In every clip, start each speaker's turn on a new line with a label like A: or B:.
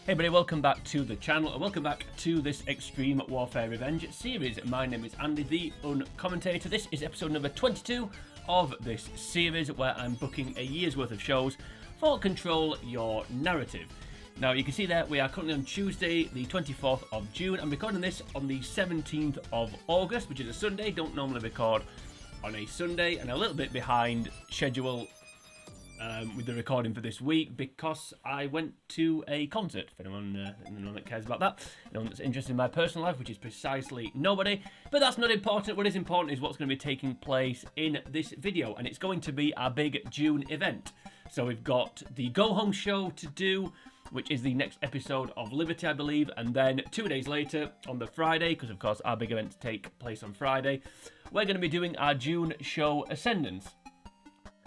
A: Hey everybody, welcome back to the channel and welcome back to this Extreme Warfare Revenge series. My name is Andy, the Uncommentator. This is episode number 22 of this series where I'm booking a year's worth of shows for Control Your Narrative. Now you can see that we are currently on Tuesday the 24th of June. I'm recording this on the 17th of August, which is a Sunday. Don't normally record on a Sunday and a little bit behind schedule with the recording for this week because I went to a concert, for anyone that cares about that, anyone that's interested in my personal life, which is precisely nobody, but that's not important. What is important is what's going to be taking place in this video, and it's going to be our big June event. So we've got the Go Home show to do, which is the next episode of Liberty, I believe, and then 2 days later, on the Friday, because of course our big events take place on Friday, we're going to be doing our June show Ascendance.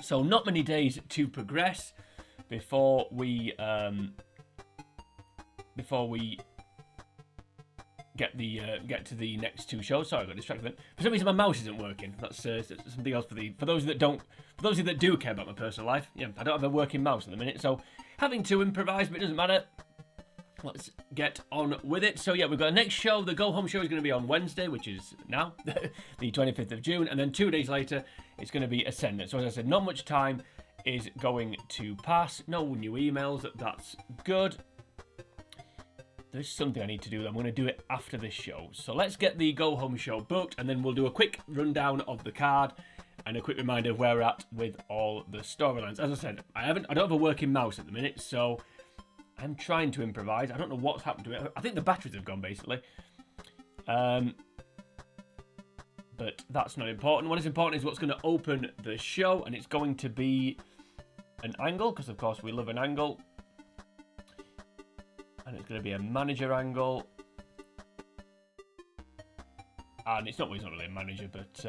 A: So not many days to progress before we get to the next two shows. Sorry, I got distracted. For some reason, my mouse isn't working. That's something else for those of you that do care about my personal life. Yeah, I don't have a working mouse at the minute, so having to improvise, but it doesn't matter. Let's get on with it. So yeah, we've got the next show. The Go Home show is going to be on Wednesday, which is now, the 25th of June. And then 2 days later, it's going to be Ascendance. So as I said, not much time is going to pass. No new emails. That's good. There's something I need to do. I'm going to do it after this show. So let's get the Go Home show booked. And then we'll do a quick rundown of the card and a quick reminder of where we're at with all the storylines. As I said, I don't have a working mouse at the minute, so I'm trying to improvise. I don't know what's happened to it. I think the batteries have gone, basically. But that's not important. What is important is what's going to open the show, and it's going to be an angle, because of course we love an angle. And it's going to be a manager angle. And he's not really a manager, but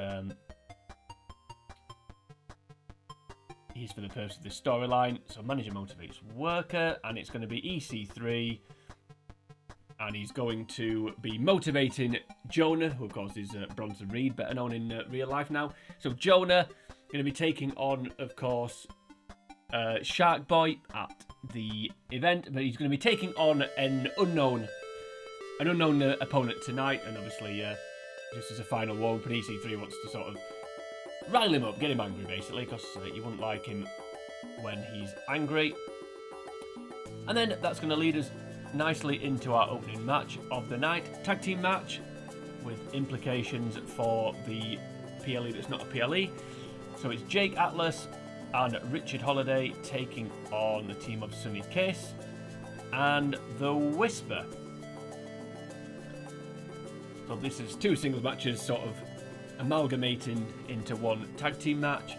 A: he's for the purpose of this storyline. So manager motivates worker, and it's going to be EC3, and he's going to be motivating Jonah, who of course is Bronson Reed, better known in real life now. So Jonah going to be taking on, of course, Shark Boy at the event, but he's going to be taking on an unknown opponent tonight, and obviously just as a final warm-up, EC3 wants to sort of rile him up, get him angry basically, because you wouldn't like him when he's angry. And then that's going to lead us nicely into our opening match of the night, tag team match, with implications for the PLE that's not a PLE. So it's Jake Atlas and Richard Holiday taking on the team of Sunny Kiss and The Whisper. So this is two singles matches sort of amalgamating into one tag team match,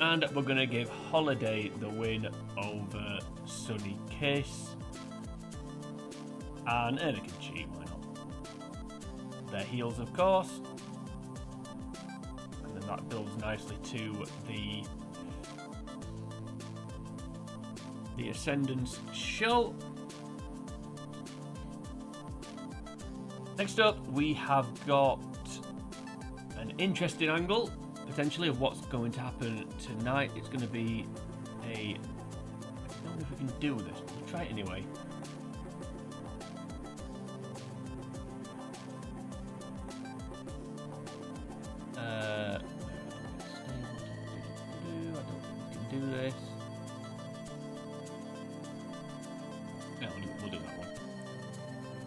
A: and we're going to give Holiday the win over Sunny Kiss, and Erna can cheat, why not? They're heels, of course, and then that builds nicely to the Ascendance show. Next up, we have got an interesting angle, potentially, of what's going to happen tonight. It's going to be I don't know if we can do this, but we'll try it anyway. I don't think we can do this. No, we'll do that one.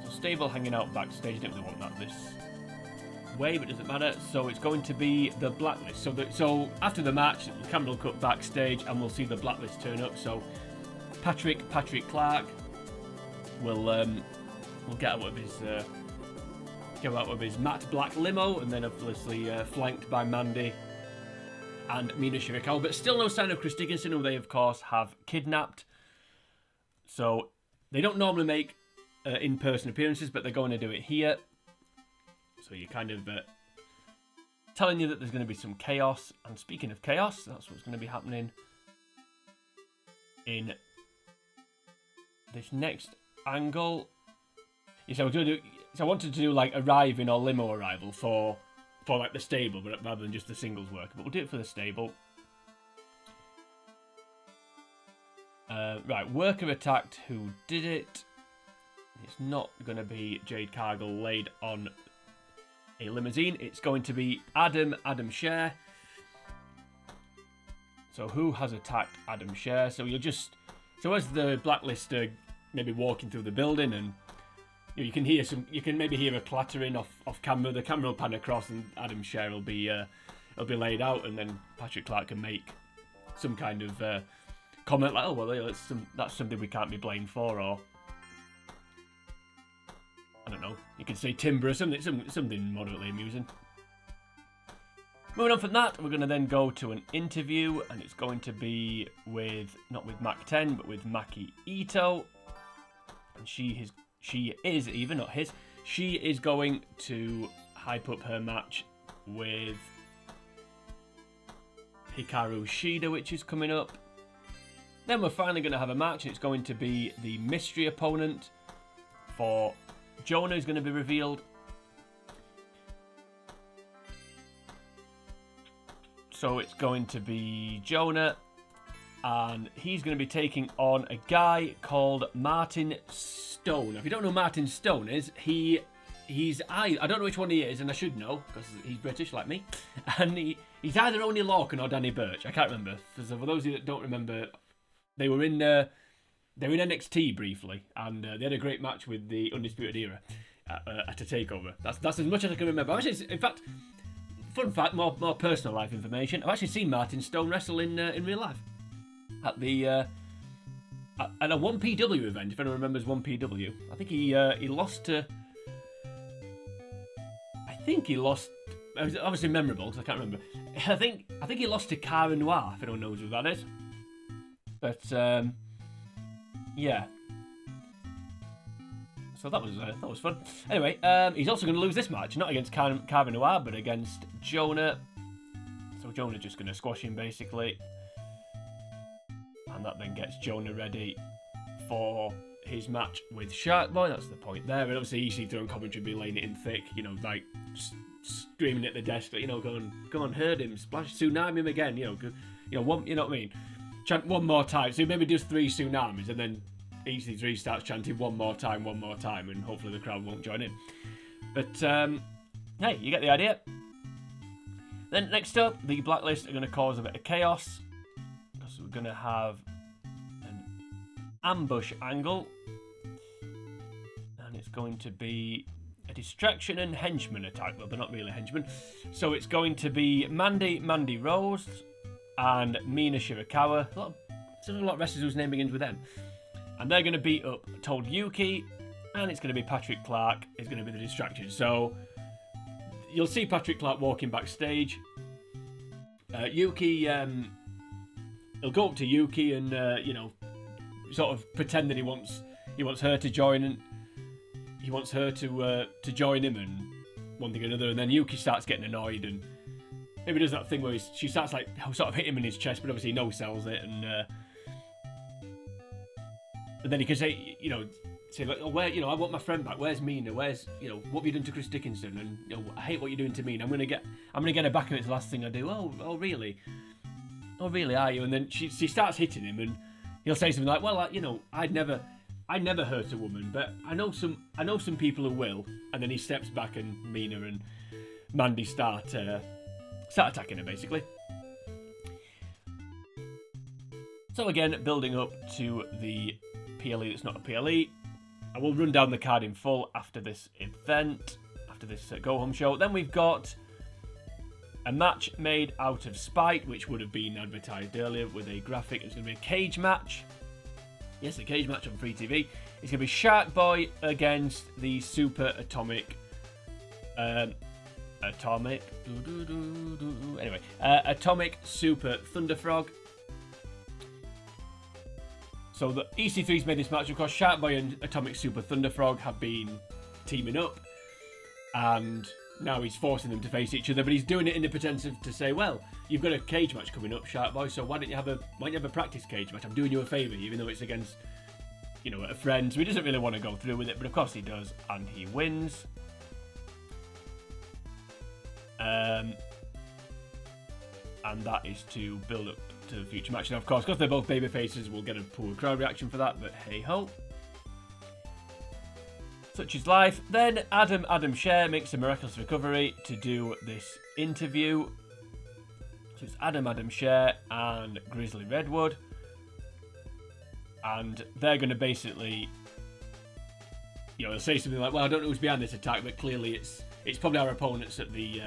A: So Stable hanging out backstage. I didn't really want that this way, but it doesn't matter. So it's going to be the Blacklist. So after the match, the camera will cut backstage and we'll see the Blacklist turn up. So Patrick Clark will get out of his matte black limo, and then obviously flanked by Mandy and Mina Shirakawa, but still no sign of Chris Dickinson, who they of course have kidnapped. So they don't normally make in-person appearances, but they're going to do it here. So you're kind of telling you that there's going to be some chaos. And speaking of chaos, that's what's going to be happening in this next angle. Yeah, so I wanted to do like arriving or limo arrival for like the stable, but rather than just the singles work. But we'll do it for the stable. Right, worker attacked. Who did it? It's not going to be Jade Cargill laid on a limousine. It's going to be Adam Scher. So who has attacked Adam Scher? So as the Blacklist are maybe walking through the building, and you can maybe hear a clattering off camera. The camera will pan across, and Adam Scher will be laid out, and then Patrick Clark can make some kind of comment like, "Oh well, that's something we can't be blamed for," or I don't know. You could say timber or something moderately amusing. Moving on from that, we're going to then go to an interview, and it's going to be not with Mac 10, but with Maki Ito, and she is going to hype up her match with Hikaru Shida, which is coming up. Then we're finally going to have a match, and it's going to be the mystery opponent for Jonah is going to be revealed. So it's going to be Jonah, and he's going to be taking on a guy called Martin Stone. If you don't know who Martin Stone is, I don't know which one he is, and I should know because he's British like me. And he's either Oney Lorcan or Danny Burch. I can't remember. So for those of you that don't remember, they were in NXT briefly, and they had a great match with the Undisputed Era at a takeover. That's as much as I can remember. Actually, in fact, fun fact, more personal life information. I've actually seen Martin Stone wrestle in real life at a 1PW event. If anyone remembers 1PW, I think he lost to. It was obviously memorable because I can't remember. I think he lost to Cara Noir. If anyone knows who that is, but yeah. So that was fun. Anyway, he's also going to lose this match, not against Cara Noir, but against Jonah. So Jonah just going to squash him basically, and that then gets Jonah ready for his match with Shark Boy. That's the point there. And obviously, EC3 on commentary be laying it in thick, like screaming at the desk, going, "Come on, hurt him, splash, tsunami him again." One, you know what I mean? Chant one more time. So he maybe does 3 tsunamis, and then EC3 starts chanting one more time, and hopefully the crowd won't join in. But hey, you get the idea. Then next up, the Blacklist are going to cause a bit of chaos because we're going to have an ambush angle, and it's going to be a distraction and henchman attack. Well, they're not really henchmen. So it's going to be Mandy Rose and Mina Shirakawa. There's a lot of wrestlers whose name begins with M. And they're going to beat up Told Yuki, and it's going to be Patrick Clark is going to be the distraction. So you'll see Patrick Clark walking backstage. Yuki, he'll go up to Yuki and sort of pretend that he wants her to join, and he wants her to join him, and one thing or another. And then Yuki starts getting annoyed, and maybe does that thing where she starts like sort of hit him in his chest, but obviously he no-sells it, and then he can say like, "Oh, where, I want my friend back. Where's Mina? Where's, what have you done to Chris Dickinson? And I hate what you're doing to Mina. I'm gonna get her back, and it's the last thing I do. Oh, really? Oh, really? Are you?" And then she starts hitting him, and he'll say something like, "Well, I'd never hurt a woman, but I know some people who will." And then he steps back, and Mina and Mandy start attacking her basically. So again, building up to the PLE that's not a PLE. I will run down the card in full after this event, after this go-home show. Then we've got a match made out of spite, which would have been advertised earlier with a graphic. It's going to be a cage match. Yes, a cage match on Free TV. It's going to be Shark Boy against the Super Atomic... Atomic Super Thunder Frog. So the EC3's made this match. Of course, Shark Boy and Atomic Super Thunder Frog have been teaming up, and now he's forcing them to face each other. But he's doing it in the pretense of to say, "Well, you've got a cage match coming up, Shark Boy. So why don't you have a practice cage match? I'm doing you a favour, even though it's against a friend." So he doesn't really want to go through with it, but of course he does, and he wins. And that is to build up to the future match. Now, of course, because they're both baby faces, we'll get a poor crowd reaction for that, but hey ho. Such is life. Then Adam Scher makes a miraculous recovery to do this interview. So it's Adam Scher and Grizzly Redwood. And they're going to basically, they'll say something like, well, I don't know who's behind this attack, but clearly it's probably our opponents at the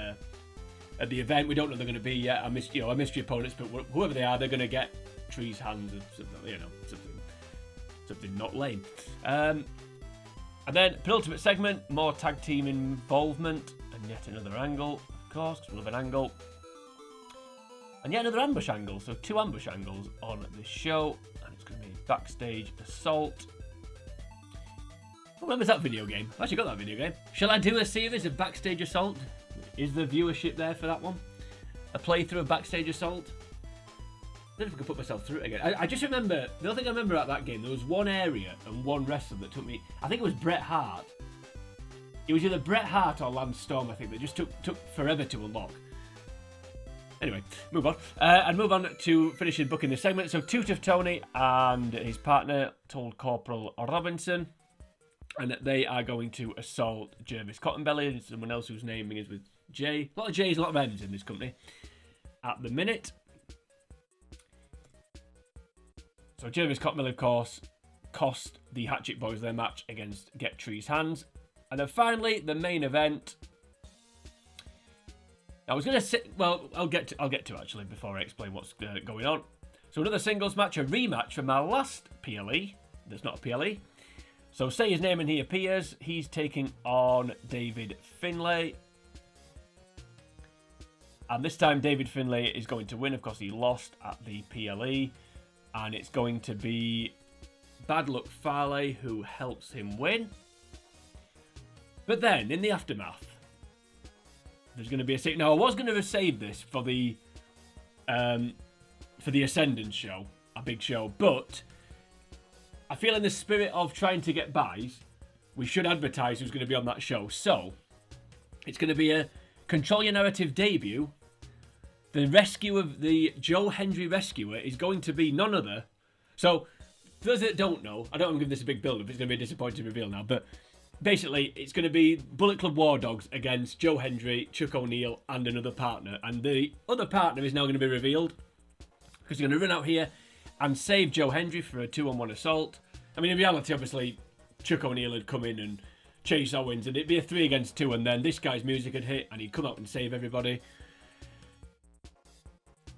A: event. We don't know they're going to be yet. Our mystery opponents, but whoever they are, they're going to get Tree's hands and something not lame. And then penultimate segment, more tag team involvement, and yet another angle, of course, 'cause we love an angle. And yet another ambush angle, so 2 ambush angles on this show, and it's going to be backstage assault. Who remembers that video game? I've actually got that video game. Shall I do a series of backstage assault? Is the viewership there for that one? A playthrough of backstage assault? I don't know if I can put myself through it again. I just remember, the only thing I remember about that game, there was one area and one wrestler that took me, I think it was Bret Hart. It was either Bret Hart or Lance Storm, I think, that just took forever to unlock. Anyway, move on. And move on to finishing booking this segment. So Toot of Tony and his partner, Told Corporal Robinson, and they are going to assault Jervis Cottonbelly and someone else whose naming is with J. A lot of J's, a lot of N's in this company at the minute. So Jervis Cottonbelly, of course, cost the Hatchet Boys their match against Get Tree's hands. And then finally, the main event. I was going to say, well, I'll get to actually before I explain what's going on. So another singles match, a rematch from our last PLE. There's not a PLE. So say his name and he appears. He's taking on David Finlay. And this time David Finlay is going to win. Of course, he lost at the PLE. And it's going to be Bad Luck Fale who helps him win. But then, in the aftermath, there's going to be a... Now, I was going to save this for the Ascendance show, a big show, but I feel in the spirit of trying to get buys, we should advertise who's going to be on that show. So, it's going to be a Control Your Narrative debut. The rescue of the Joe Hendry rescuer is going to be none other. So, for those that don't know, I don't want to give this a big build-up, it's going to be a disappointing reveal now, but basically, it's going to be Bullet Club War Dogs against Joe Hendry, Chuck O'Neill, and another partner. And the other partner is now going to be revealed, because they're going to run out here and save Joe Hendry for a 2-on-1 assault. I mean, in reality, obviously, Chuck O'Neill had come in and Chase Owens, and it'd be a 3 against 2, and then this guy's music had hit, and he'd come out and save everybody.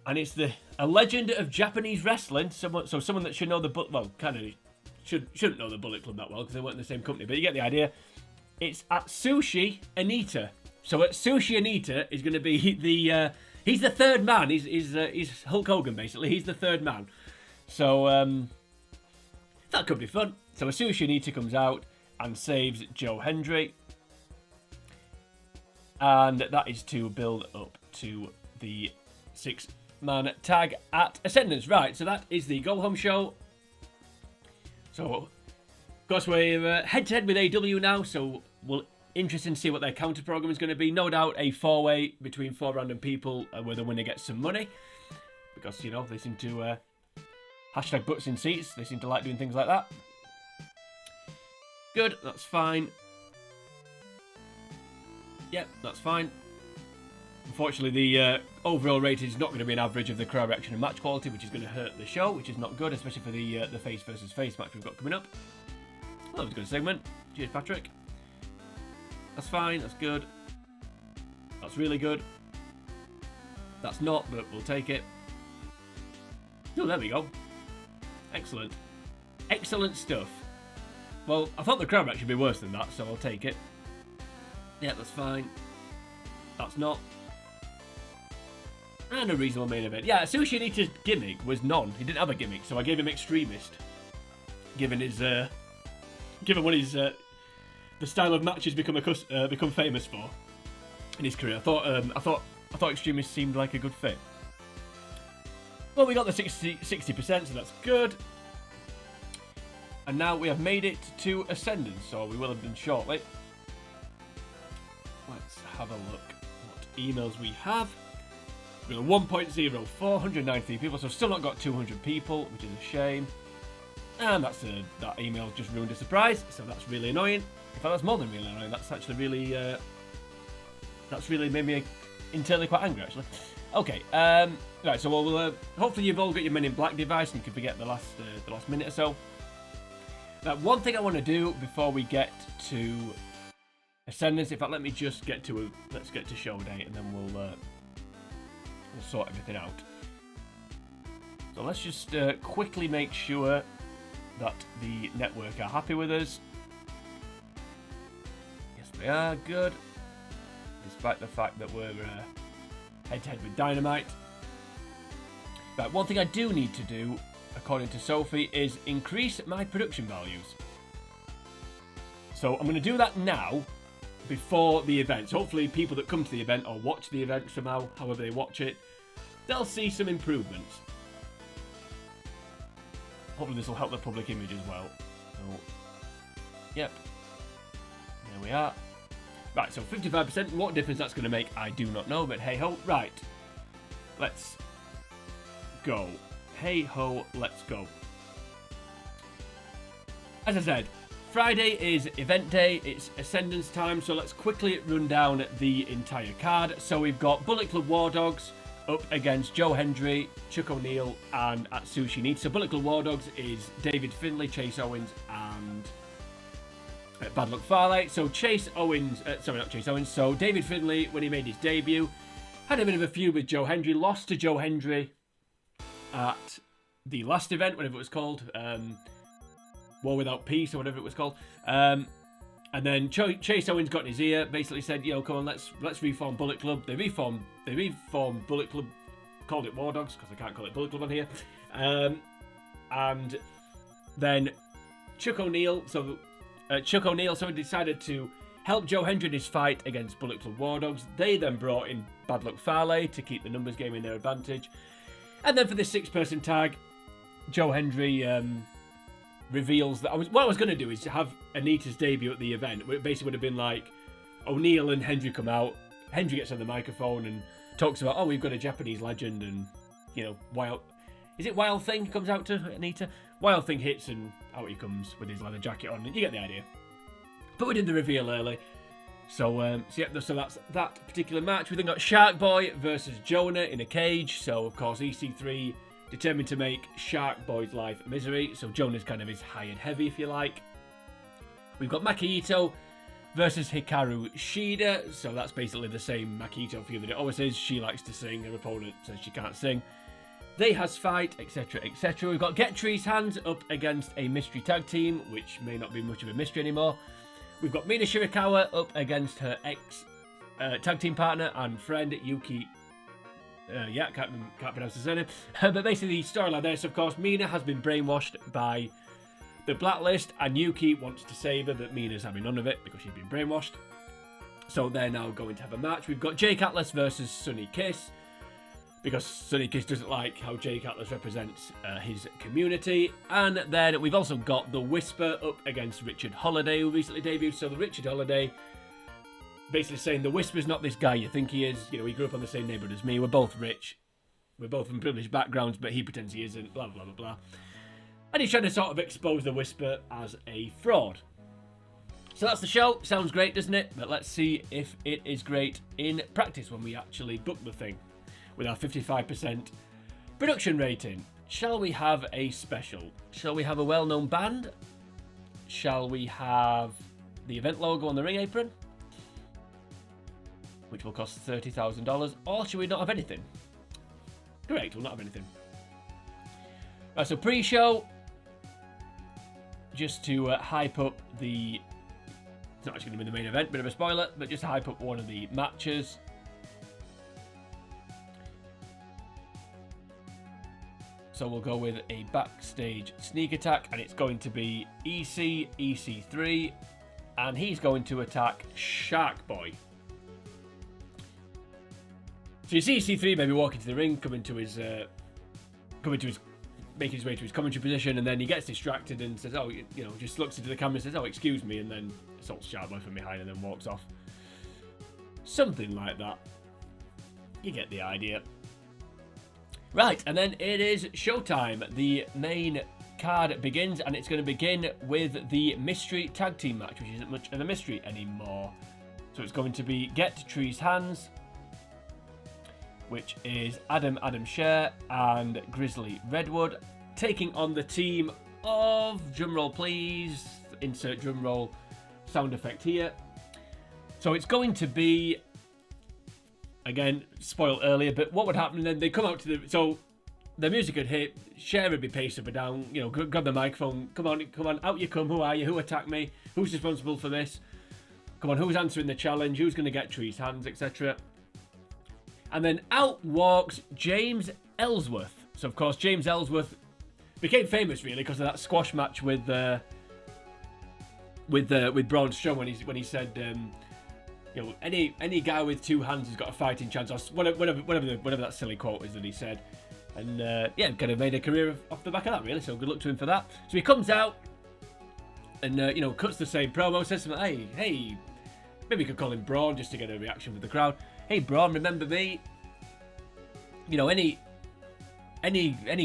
A: And it's a legend of Japanese wrestling. Someone that should know shouldn't know the Bullet Club that well because they weren't in the same company. But you get the idea. It's Atsushi Onita. So Atsushi Onita is going to be he's the third man. He's Hulk Hogan basically. He's the third man. So that could be fun. So Atsushi Onita comes out and saves Joe Hendry, and that is to build up to the 6-man tag at Ascendance. Right, so that is the Go Home show. So, of course, we're head-to-head with AW now, so we'll interesting to see what their counter program is going to be. No doubt a 4-way between 4 random people where the winner gets some money, because, they seem to hashtag butts in seats. They seem to like doing things like that. Good, that's fine. Yep, that's fine. Unfortunately, the overall rating is not going to be an average of the crowd reaction and match quality, which is going to hurt the show, which is not good, especially for the face versus face match we've got coming up. Well, that was a good segment. Cheers, Patrick. That's fine. That's good. That's really good. That's not, but we'll take it. Oh, there we go. Excellent. Excellent stuff. Well, I thought the crowd reaction would be worse than that, so I'll take it. Yeah, that's fine. That's not. And a reasonable main event. Yeah, Sushi Onita's gimmick was none. He didn't have a gimmick, so I gave him Extremist. Given what his the style of matches become famous for in his career. I thought Extremist seemed like a good fit. Well, we got the 60%, so that's good. And now we have made it to Ascendance, so we will have done shortly. Let's have a look what emails we have. We're at 1.0, 493 people, so still not got 200 people, which is a shame. And that email just ruined a surprise, so that's really annoying. In fact, that's more than really annoying. That's actually really, that's really made me internally quite angry, actually. Okay, right, so we'll hopefully you've all got your Men in Black device and you can forget the last minute or so. Now, one thing I want to do before we get to Ascendance, in fact, let's get to show date, and then we'll sort everything out. So let's just quickly make sure that the network are happy with us. Yes, they are. Good. Despite the fact that we're head-to-head with Dynamite. But one thing I do need to do, according to Sophie, is increase my production values. So I'm going to do that now, before the event. So hopefully people that come to the event or watch the event somehow, however they watch it, they'll see some improvements. Hopefully this will help the public image as well. So, yep. There we are. Right, so 55%. What difference that's going to make, I do not know, but hey ho. Right. Let's go. Hey ho, let's go. As I said, Friday is event day, it's Ascendance time, so let's quickly run down the entire card. So we've got Bullet Club War Dogs up against Joe Hendry, Chuck O'Neill, and Atsushi Niita. So Bullet Club War Dogs is David Finlay, Chase Owens, and Bad Luck Fale. So So David Finlay, when he made his debut, had a bit of a feud with Joe Hendry, lost to Joe Hendry at the last event, whatever it was called. War Without Peace or whatever it was called, and then Chase Owens got in his ear, basically said, you know, come on, let's reform Bullet Club. They reformed Bullet Club, called it War Dogs because I can't call it Bullet Club on here, and then Chuck O'Neill decided to help Joe Hendry in his fight against Bullet Club War Dogs. They then brought in Bad Luck Fale to keep the numbers game in their advantage, and then for this 6-person tag, Joe Hendry reveals that what I was going to do is to have Anita's debut at the event, where it basically would have been like O'Neill and Hendry come out, Hendry gets on the microphone and talks about, oh, we've got a Japanese legend, and, you know, Wild Thing comes out to Anita, Wild Thing hits and out he comes with his leather jacket on, and you get the idea. But we did the reveal early, so that's that particular match. We then got Shark Boy versus Jonah in a cage, so of course EC3 determined to make Shark Boy's life a misery, so Jonah's kind of his high and heavy, if you like. We've got Makito versus Hikaru Shida, so that's basically the same Makito feud that it always is. She likes to sing, her opponent says she can't sing. They has fight, etc, etc. We've got Get Tree's Hands up against a mystery tag team, which may not be much of a mystery anymore. We've got Mina Shirakawa up against her ex tag team partner and friend, Yuki. Can't pronounce his surname. But basically, the storyline there is, of course, Mina has been brainwashed by the Blacklist, and Yuki wants to save her, but Mina's having none of it because she's been brainwashed. So they're now going to have a match. We've got Jake Atlas versus Sonny Kiss, because Sonny Kiss doesn't like how Jake Atlas represents his community. And then we've also got The Whisper up against Richard Holiday, who recently debuted. So the Richard Holiday basically saying The Whisper's not this guy you think he is. You know, he grew up on the same neighbourhood as me. We're both rich. We're both from privileged backgrounds, but he pretends he isn't. Blah, blah, blah, blah. And he's trying to sort of expose The Whisper as a fraud. So that's the show. Sounds great, doesn't it? But let's see if it is great in practice when we actually book the thing with our 55% production rating. Shall we have a special? Shall we have a well-known band? Shall we have the event logo on the ring apron, which will cost $30,000, or should we not have anything? Correct, we'll not have anything. Right, so pre-show, just to hype up the... It's not actually going to be the main event, bit of a spoiler, but just to hype up one of the matches. So we'll go with a backstage sneak attack, and it's going to be EC3, and he's going to attack Shark Boy. So you see EC3 maybe walking to the ring, making his way to his commentary position, and then he gets distracted and says, oh, you know, just looks into the camera and says, oh, excuse me, and then assaults Shark Boy from behind and then walks off. Something like that. You get the idea. Right, and then it is showtime. The main card begins, and it's going to begin with the mystery tag team match, which isn't much of a mystery anymore. So it's going to be Get Tree's Hands, which is Adam Scher and Grizzly Redwood, taking on the team of, drumroll please, insert drumroll sound effect here. So it's going to be, again, spoiled earlier, but what would happen, and then they come out to the, so the music would hit, Cher would be paced up and down, you know, grab the microphone, come on, out you come, who are you, who attacked me, who's responsible for this, come on, who's answering the challenge, who's going to get Tree's Hands, etc. And then out walks James Ellsworth. So of course James Ellsworth became famous really because of that squash match with Braun Strowman when he said, you know, any guy with two hands has got a fighting chance, or whatever that silly quote is that he said. And yeah, kind of made a career off the back of that, really. So good luck to him for that. So he comes out and you know, cuts the same promo, says something, hey, maybe you could call him Braun just to get a reaction from the crowd. Hey Braun, remember me? You know, any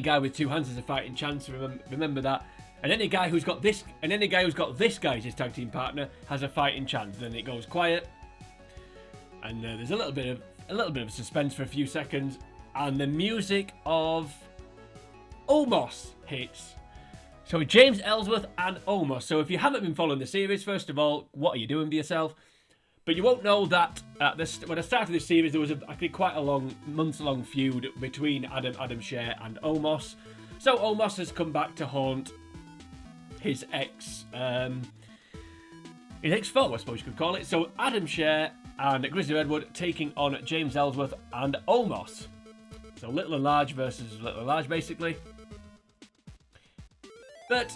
A: guy with two hands has a fighting chance. Remember that. And any guy who's got this, guy as his tag team partner has a fighting chance. Then it goes quiet, and there's a little bit of suspense for a few seconds, and the music of Omos hits. So James Ellsworth and Omos. So if you haven't been following the series, first of all, what are you doing to yourself? But you won't know that when I started this series, there was actually quite a months-long feud between Adam Scher and Omos. So Omos has come back to haunt his ex-foe, I suppose you could call it. So Adam Scher and Grizzly Redwood taking on James Ellsworth and Omos. So little and large versus little and large, basically. But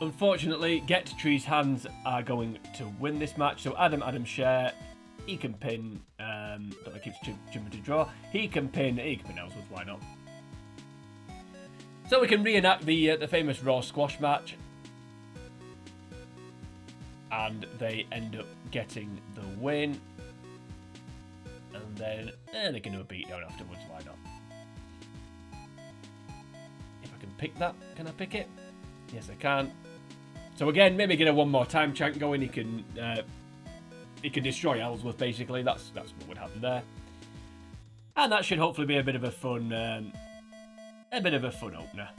A: unfortunately, Get Tree's Hands are going to win this match. So Adam Scher, he can pin, but it keeps jumping to draw. He can pin Ellsworth, why not? So we can reenact the famous Raw squash match. And they end up getting the win. And then they can do a beatdown afterwards, why not? If I can pick that, can I pick it? Yes, I can. So again, maybe get a one more time chant going. He can destroy Ellsworth. Basically, that's what would happen there, and that should hopefully be a bit of a fun opener,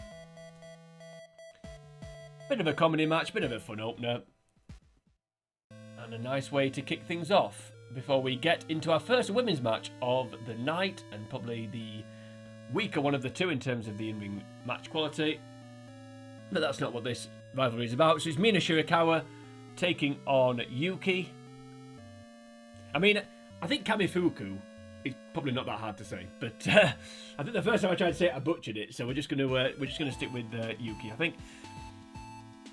A: bit of a comedy match, bit of a fun opener, and a nice way to kick things off before we get into our first women's match of the night, and probably the weaker one of the two in terms of the in-ring match quality. But that's not what this rivalry is about. So it's Mina Shirakawa taking on Yuki. I mean, I think Kamifuku is probably not that hard to say, but I think the first time I tried to say it, I butchered it. So we're just gonna stick with Yuki, I think.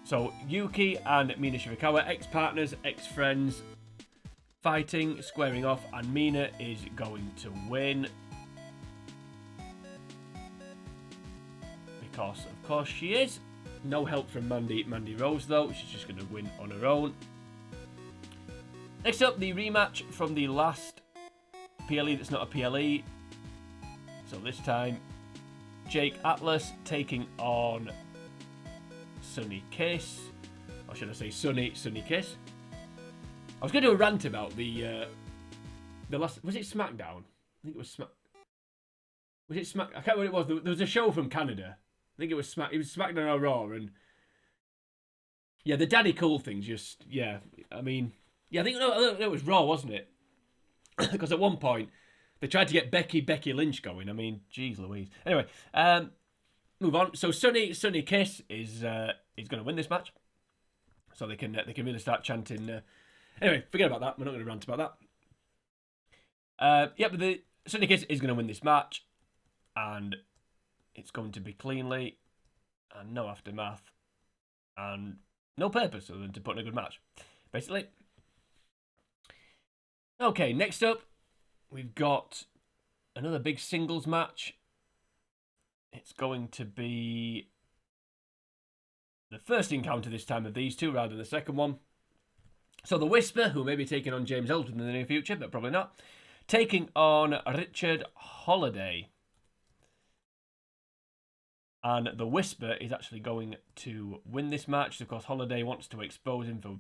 A: So Yuki and Mina Shirakawa, ex-partners, ex-friends, fighting, squaring off, and Mina is going to win. Because of course she is. No help from Mandy Rose though. She's just going to win on her own. Next up, the rematch from the last PLE that's not a PLE. So this time, Jake Atlas taking on Sunny Kiss. Or should I say Sunny Kiss? I was going to do a rant about the last... Was it SmackDown? I think it was Smack... Was it Smack... I can't remember what it was. There was a show from Canada. I think it was SmackDown or Raw, and yeah, the Daddy Cool thing just, yeah, I mean, yeah, I think it was Raw, wasn't it? Because at one point they tried to get Becky Lynch going. I mean, geez Louise. Anyway, move on. So Sunny Kiss is going to win this match, so they can really start chanting. Anyway, forget about that. We're not going to rant about that. Yeah, but the Sunny Kiss is going to win this match, and it's going to be cleanly, and no aftermath, and no purpose other than to put in a good match, basically. Okay, next up, we've got another big singles match. It's going to be the first encounter this time of these two, rather than the second one. So the Whisper, who may be taking on James Ellsworth in the near future, but probably not, taking on Richard Holiday. And the Whisper is actually going to win this match. Of course, Holiday wants to expose him for...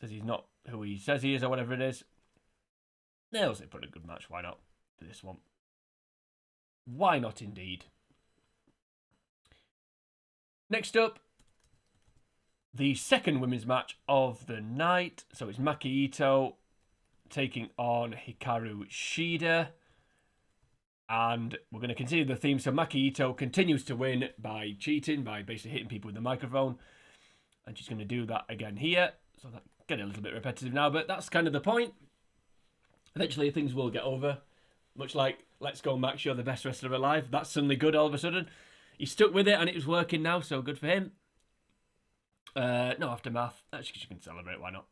A: says he's not who he says he is or whatever it is. They'll say put a good match. Why not for this one? Why not indeed? Next up, the second women's match of the night. So it's Maki Ito taking on Hikaru Shida. And we're going to continue the theme. So Maki Ito continues to win by cheating, by basically hitting people with the microphone. And she's going to do that again here. So that's getting a little bit repetitive now, but that's kind of the point. Eventually things will get over. Much like, let's go Max, you're the best wrestler alive. That's suddenly good all of a sudden. He stuck with it and it was working now, so good for him. No aftermath. Actually, she can celebrate, why not?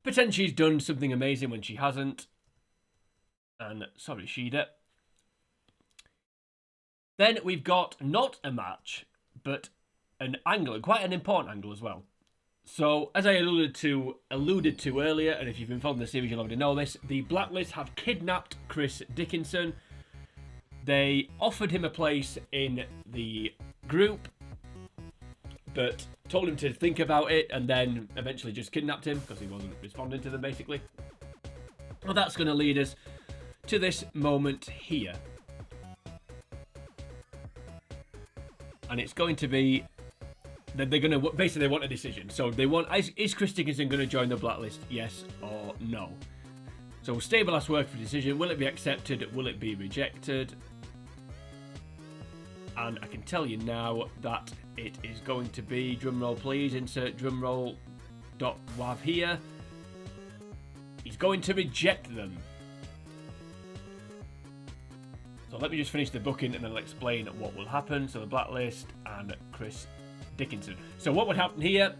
A: Pretend she's done something amazing when she hasn't. And sorry, Shida. Then we've got not a match, but an angle, quite an important angle as well. So, as I alluded to earlier, and if you've been following the series, you'll already know this, the Blacklist have kidnapped Chris Dickinson. They offered him a place in the group, but told him to think about it, and then eventually just kidnapped him because he wasn't responding to them, basically. Well, that's going to lead us to this moment here. And it's going to be that they're going to, basically they want a decision. So they want, is Chris Dickinson going to join the Blacklist? Yes or no? So Stable has worked for a decision. Will it be accepted? Will it be rejected? And I can tell you now that it is going to be, drumroll please, insert drumroll .wav here. He's going to reject them. So let me just finish the booking and then I'll explain what will happen. So the Blacklist and Chris Dickinson. So what would happen here,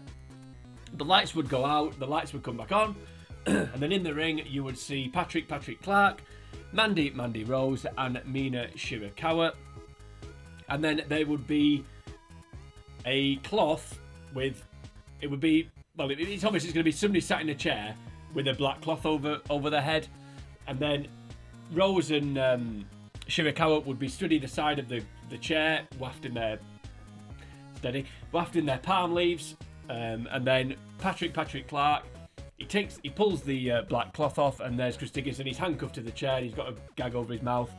A: the lights would go out, the lights would come back on, and then in the ring you would see Patrick Clark, Mandy Rose, and Mina Shirakawa. And then there would be a cloth with, it would be, well, it's obvious it's going to be somebody sat in a chair with a black cloth over their head. And then Rose and Shirakawa would be stood either side of the chair, wafting their palm leaves. And then Patrick Clark, he pulls the black cloth off, and there's Chris Dickinson. He's handcuffed to the chair. He's got a gag over his mouth.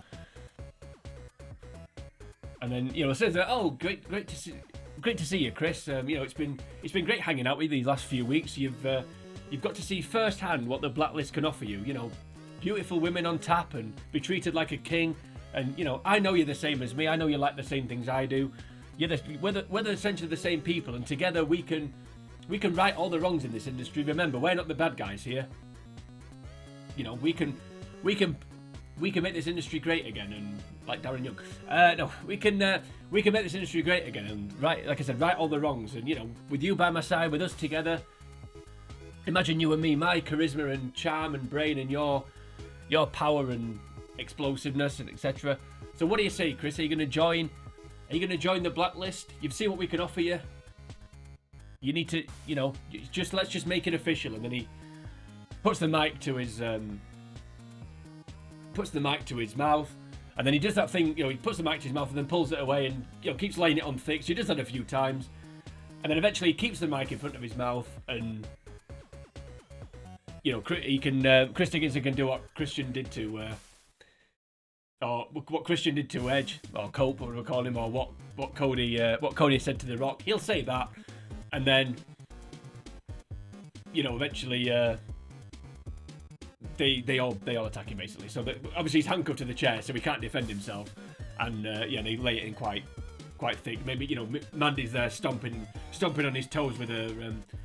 A: And then, it says that, oh, great to see you, Chris. It's been great hanging out with you these last few weeks. You've got to see firsthand what the Blacklist can offer you. Beautiful women on tap and be treated like a king. And I know you're the same as me. I know you like the same things I do. We're essentially the same people, and together we can right all the wrongs in this industry. Remember, we're not the bad guys here. We can make this industry great again, and like Darren Young. We can make this industry great again, and right all the wrongs. And with you by my side, with us together. Imagine you and me, my charisma and charm and brain, and your power and explosiveness and etc. So what do you say, Chris? Are you going to join? Are you going to join the Blacklist? You've seen what we can offer you. You need to, let's just make it official. And then he puts the mic to his mouth, and then he does that thing. He puts the mic to his mouth and then pulls it away, and keeps laying it on thick. So he does that a few times, and then eventually he keeps the mic in front of his mouth, and Chris Dickinson can do what Christian did to. Or what Christian did to Edge, or Cope, or we'll call him, or what Cody said to The Rock. He'll say that, and then eventually they all attack him basically. So obviously he's handcuffed to the chair, so he can't defend himself, and they lay it in quite thick. Maybe Mandy's there stomping on his toes with her.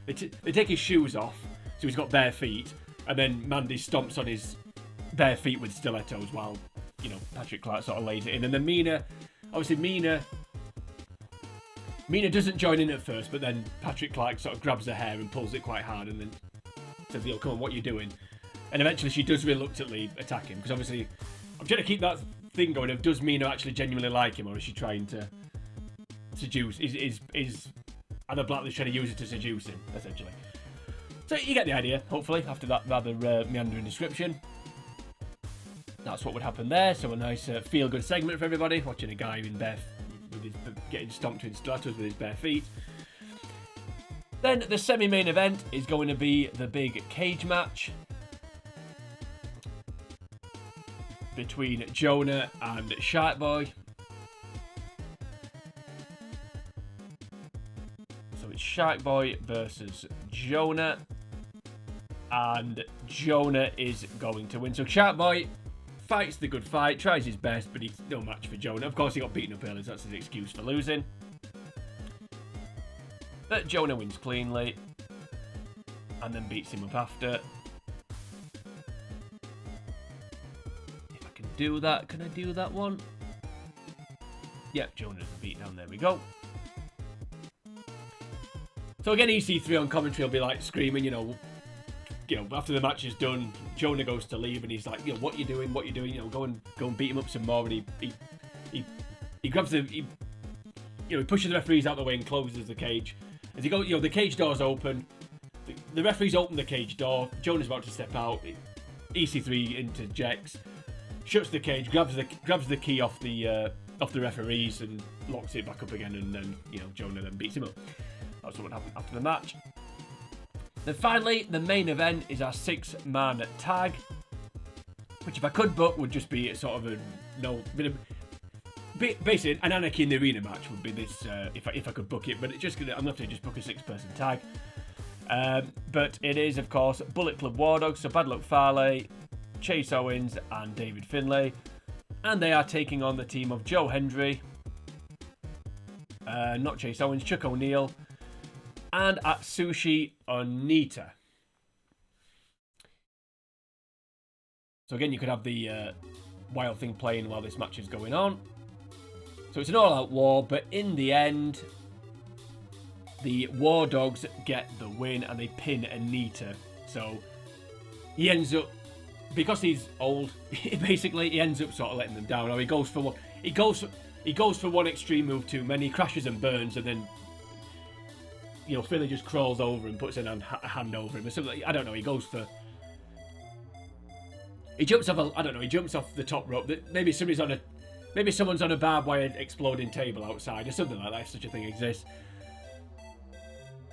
A: They take his shoes off, so he's got bare feet, and then Mandy stomps on his bare feet with stilettos while. Patrick Clark sort of lays it in. And then Mina doesn't join in at first, but then Patrick Clark sort of grabs her hair and pulls it quite hard and then says, come on, what are you doing? And eventually she does reluctantly attack him, because obviously I'm trying to keep that thing going of, does Mina actually genuinely like him, or is she trying to seduce? Is the Blacklist trying to use it to seduce him, essentially? So you get the idea, hopefully, after that rather meandering description. That's what would happen there. So a nice feel-good segment for everybody, watching a guy getting stomped with stilettos with his bare feet. Then the semi-main event is going to be the big cage match between Jonah and Sharkboy. So it's Sharkboy versus Jonah, and Jonah is going to win. So Sharkboy fights the good fight, tries his best, but he's no match for Jonah. Of course, he got beaten up earlier, so that's his excuse for losing. But Jonah wins cleanly, and then beats him up after. If I can do that, can I do that one? Yep, Jonah's a beatdown, there we go. So again, EC3 on commentary will be like screaming, you know, after the match is done, Jonah goes to leave, and he's like, what you doing, you know, go and beat him up some more, and he grabs he pushes the referees out the way and closes the cage. As he goes, the cage door's open. The referees open the cage door. Jonah's about to step out. EC3 interjects, shuts the cage, grabs the key off the referees and locks it back up again. And then Jonah then beats him up. That's what happened after the match. Then finally, the main event is our 6-man tag, which if I could book would just be sort of basically an Anarchy in the Arena match would be this if I could book it, but I'm gonna have to just book a 6-person tag. But it is, of course, Bullet Club War Dogs, so Bad Luck Farley, Chase Owens, and David Finlay, and they are taking on the team of Joe Hendry, not Chase Owens, Chuck O'Neill, and Atsushi Onita. So again, you could have the Wild Thing playing while this match is going on. So it's an all-out war, but in the end, the War Dogs get the win and they pin Onita. So he ends up, because he's old, basically he ends up sort of letting them down. Or he goes for one extreme move too many, crashes and burns, and then Finlay just crawls over and puts a hand over him or something. I don't know. He jumps off. He jumps off the top rope. Maybe someone's on a barbed wire exploding table outside or something like that, if such a thing exists.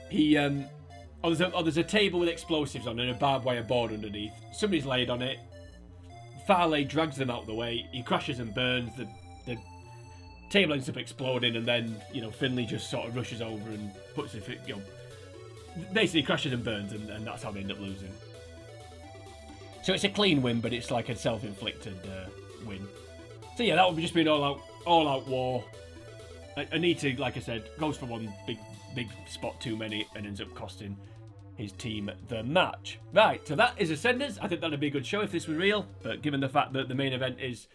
A: There's a table with explosives on and a barbed wire board underneath. Somebody's laid on it. Farley drags them out of the way. He crashes and burns. The table ends up exploding, and then Finlay just sort of rushes over and puts it. Basically crashes and burns, and that's how they end up losing. So it's a clean win, but it's like a self-inflicted win. So yeah, that would just be an all-out war. Onita, like I said, goes for one big spot too many and ends up costing his team the match. Right, so that is Ascendance. I think that'd be a good show if this was real, but given the fact that the main event is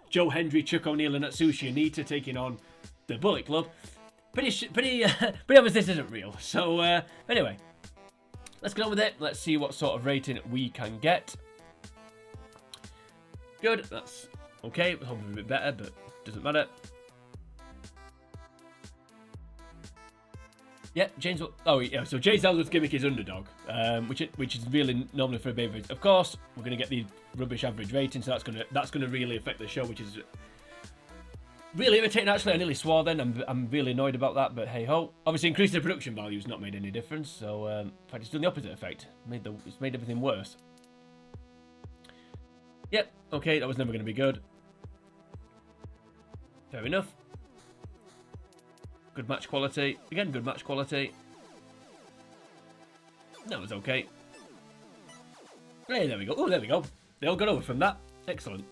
A: Joe Hendry, Chuck O'Neill, and Atsushi Onita taking on the Bullet Club, pretty obvious this isn't real. So anyway, let's get on with it. Let's see what sort of rating we can get. Good, that's okay. We're hoping a bit better, but doesn't matter. Yeah, James. Oh yeah, so James Ellsworth's gimmick is underdog, which is really normally for a baby. Of course, we're going to get the rubbish average rating, so that's gonna really affect the show, which is really irritating. Actually, I nearly swore then. I'm really annoyed about that, but hey ho. Obviously, increasing the production value has not made any difference. So in fact, it's done the opposite effect. It's made everything worse. Yep. Okay, that was never going to be good. Fair enough. Good match quality. Again, good match quality. That was okay. Hey, there we go. Oh, there we go. They all got over from that. Excellent.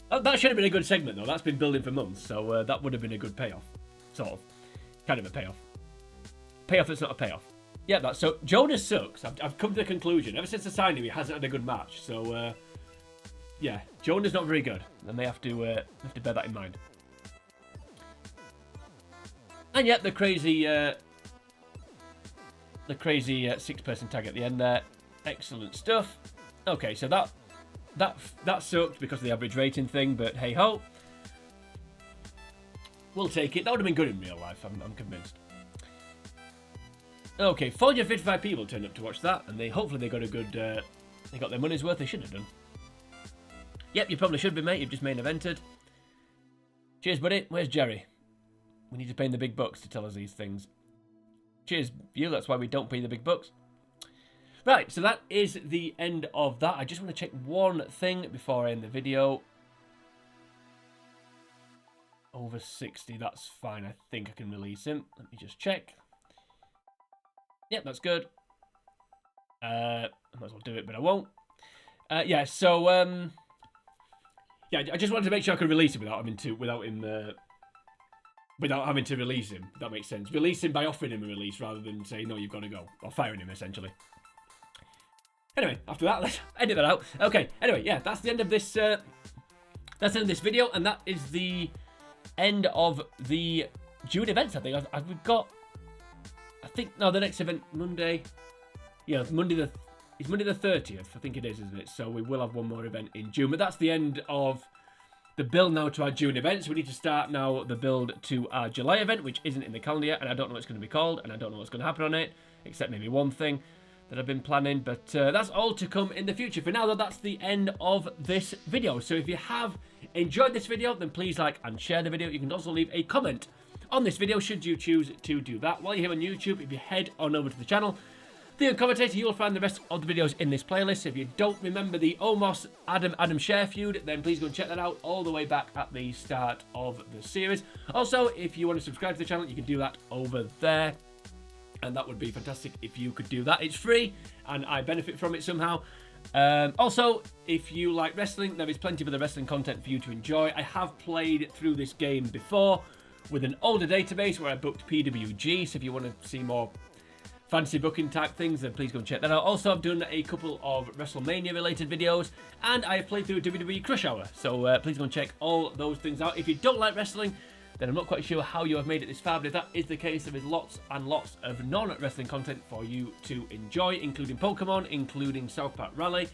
A: That should have been a good segment, though. That's been building for months, so that would have been a good payoff. Sort of. Kind of a payoff. Payoff that's not a payoff. Yeah, that's so. Jonas sucks. I've come to the conclusion. Ever since I signed him, he hasn't had a good match. So, yeah, Jonas not very good, and they have to bear that in mind. And yet the crazy 6-person tag at the end there. Excellent stuff. Okay, so that sucked because of the average rating thing, but hey ho. We'll take it. That would have been good in real life, I'm convinced. Okay, 455 people turned up to watch that, and hopefully they got a good they got their money's worth. They should have done. Yep, you probably should be, mate. You've just main evented. Cheers, buddy. Where's Jerry? We need to pay him the big bucks to tell us these things. Cheers, you. That's why we don't pay the big bucks. Right, so that is the end of that. I just want to check one thing before I end the video. Over 60, that's fine. I think I can release him. Let me just check. Yep, that's good. I might as well do it, but I won't. Yeah, so yeah, I just wanted to make sure I could release him without having to release him. If that makes sense. Release him by offering him a release rather than saying no, you've got to go, or firing him essentially. Anyway, after that, let's edit that out. Okay. Anyway, yeah, that's the end of this. That's the end of this video, and that is the end of the June events. I think we've got. I think no, the next event Monday. Yeah, Monday the 30th. I think it is, isn't it? So we will have one more event in June, but that's the end of the build now to our June event. So we need to start now the build to our July event, which isn't in the calendar yet, and I don't know what it's going to be called, and I don't know what's going to happen on it, except maybe one thing that I've been planning, but that's all to come in the future. For now, though, that's the end of this video. So if you have enjoyed this video, then please like and share the video. You can also leave a comment on this video, should you choose to do that. While you're here on YouTube, if you head on over to the channel, the commentator, you'll find the rest of the videos in this playlist. If you don't remember the Omos Adam Share feud, then please go and check that out all the way back at the start of the series. Also, if you want to subscribe to the channel, you can do that over there. And that would be fantastic if you could do that. It's free, and I benefit from it somehow. Also, if you like wrestling, there is plenty of other wrestling content for you to enjoy. I have played through this game before with an older database where I booked PWG, so if you want to see more fantasy booking type things, then please go and check that out. Also, I've done a couple of WrestleMania related videos, and I have played through WWE Crush Hour, so please go and check all those things out. If you don't like wrestling, then I'm not quite sure how you have made it this far, but if that is the case, there is lots and lots of non-wrestling content for you to enjoy, including Pokemon, including South Park Rally,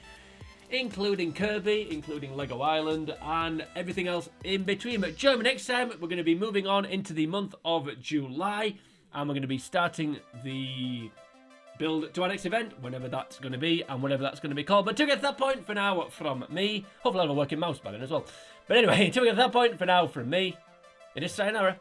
A: including Kirby, including Lego Island, and everything else in between. But join me next time. We're going to be moving on into the month of July, and we're going to be starting the build to our next event, whenever that's going to be, and whenever that's going to be called. But to get to that point, for now, from me, hopefully I'll have a working mouse by then as well. But anyway, until we get to that point, for now, from me, it is sayonara.